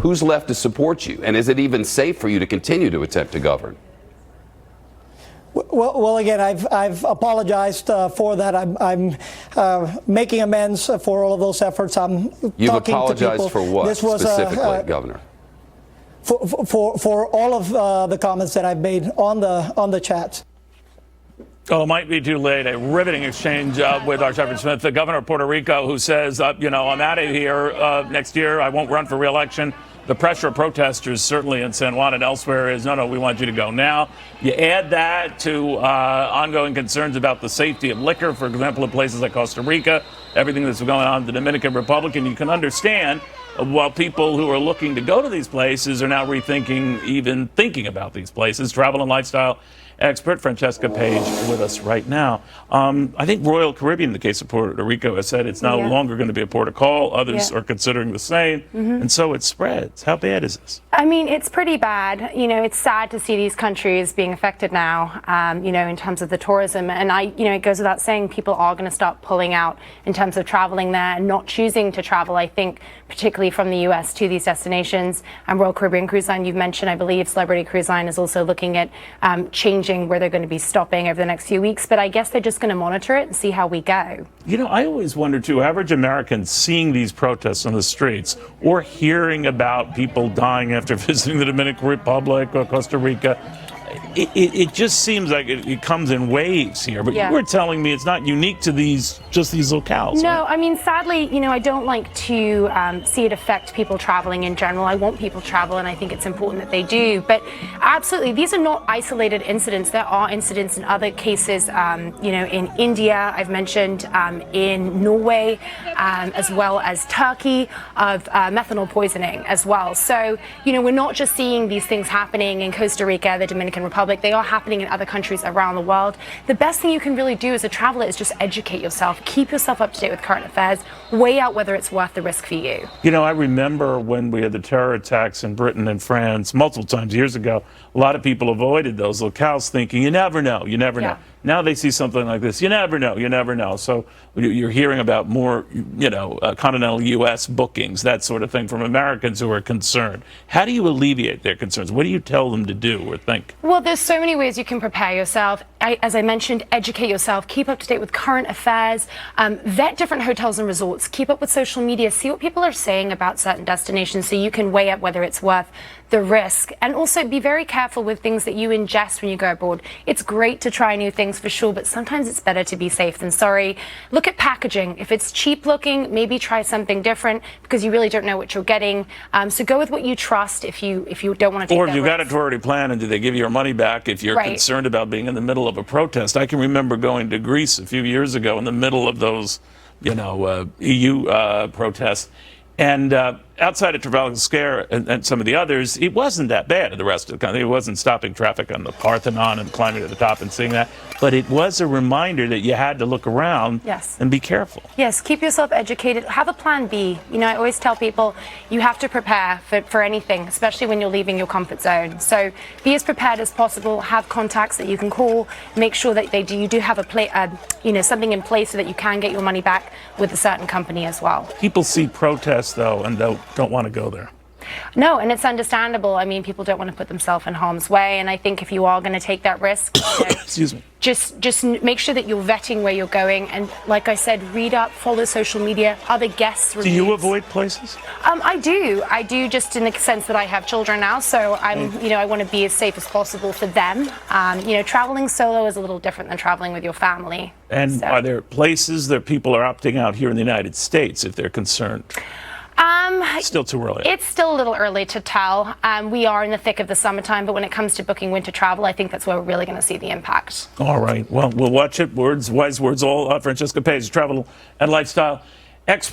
who's left to support you? And is it even safe for you to continue to attempt to govern? Well, again, I've apologized for that. I'm making amends for all of those efforts. You've apologized for what this was, specifically, Governor? For all of the comments that I've made on the chat. Oh, it might be too late. A riveting exchange with our Shepard Smith, the governor of Puerto Rico, who says, I'm out of here next year. I won't run for re-election. The pressure of protesters, certainly in San Juan and elsewhere, is no, we want you to go now. You add that to ongoing concerns about the safety of liquor, for example, in places like Costa Rica, everything that's going on in the Dominican Republic, and you can understand while people who are looking to go to these places are now rethinking even thinking about these places. Travel and lifestyle expert Francesca Page with us right now. I think Royal Caribbean, in the case of Puerto Rico, has said it's no longer going to be a port of call. Others are considering the same. And so it spreads. How bad is this? I mean, it's pretty bad. It's sad to see these countries being affected now, in terms of the tourism. And it goes without saying, people are going to start pulling out in terms of traveling there and not choosing to travel, I think, particularly from the U.S. to these destinations. Royal Caribbean Cruise Line, you've mentioned, I believe Celebrity Cruise Line is also looking at changing where they're going to be stopping over the next few weeks, but I guess they're just going to monitor it and see how we go. I always wonder, too, average Americans seeing these protests on the streets or hearing about people dying after visiting the Dominican Republic or Costa Rica, it just seems like it comes in waves here. But you were telling me it's not unique to just these locales. No, right? I mean, sadly, I don't like to see it affect people traveling in general. I want people to travel, and I think it's important that they do. But absolutely, these are not isolated incidents. There are incidents in other cases, in India, I've mentioned, in Norway, as well as Turkey, of methanol poisoning as well. So, we're not just seeing these things happening in Costa Rica, the Dominican Republic. They are happening in other countries around the world. The best thing you can really do as a traveler is just educate yourself, keep yourself up to date with current affairs, weigh out whether it's worth the risk for you. I remember when we had the terror attacks in Britain and France multiple times years ago, a lot of people avoided those locales thinking, you never know, you never know. Now they see something like this, you never know, you never know. So you're hearing about more, continental U.S. bookings, that sort of thing from Americans who are concerned. How do you alleviate their concerns? What do you tell them to do or think? Well, there's so many ways you can prepare yourself. As I mentioned, educate yourself, keep up to date with current affairs, vet different hotels and resorts, keep up with social media, see what people are saying about certain destinations so you can weigh up whether it's worth the risk. And also be very careful with things that you ingest when you go abroad. It's great to try new things for sure, but sometimes it's better to be safe than sorry. Look at packaging. If it's cheap looking, maybe try something different because you really don't know what you're getting. So go with what you trust if you don't want to take that risk. Or if you've got it already planned, and do they give you your money back if you're concerned about being in the middle of a protest? I can remember going to Greece a few years ago in the middle of those, EU protests. And outside of Trafalgar Square and some of the others, it wasn't that bad in the rest of the country. It wasn't stopping traffic on the Parthenon and climbing to the top and seeing that. But it was a reminder that you had to look around and be careful. Yes, keep yourself educated. Have a plan B. I always tell people you have to prepare for anything, especially when you're leaving your comfort zone. So be as prepared as possible. Have contacts that you can call. Make sure that you do have something in place so that you can get your money back with a certain company as well. People see protests, though, and don't want to go there. No, and it's understandable. I mean, people don't want to put themselves in harm's way, and I think if you are going to take that risk, excuse me, just make sure that you're vetting where you're going, and like I said, read up, follow social media, other guests' reviews. Do you avoid places? I do, just in the sense that I have children now, so I want to be as safe as possible for them. Traveling solo is a little different than traveling with your family. And are there places that people are opting out here in the United States if they're concerned? Still too early. It's still a little early to tell. We are in the thick of the summertime, but when it comes to booking winter travel, I think that's where we're really going to see the impact. All right. Well, we'll watch it. Wise words all. Francesca Page, travel and lifestyle expert.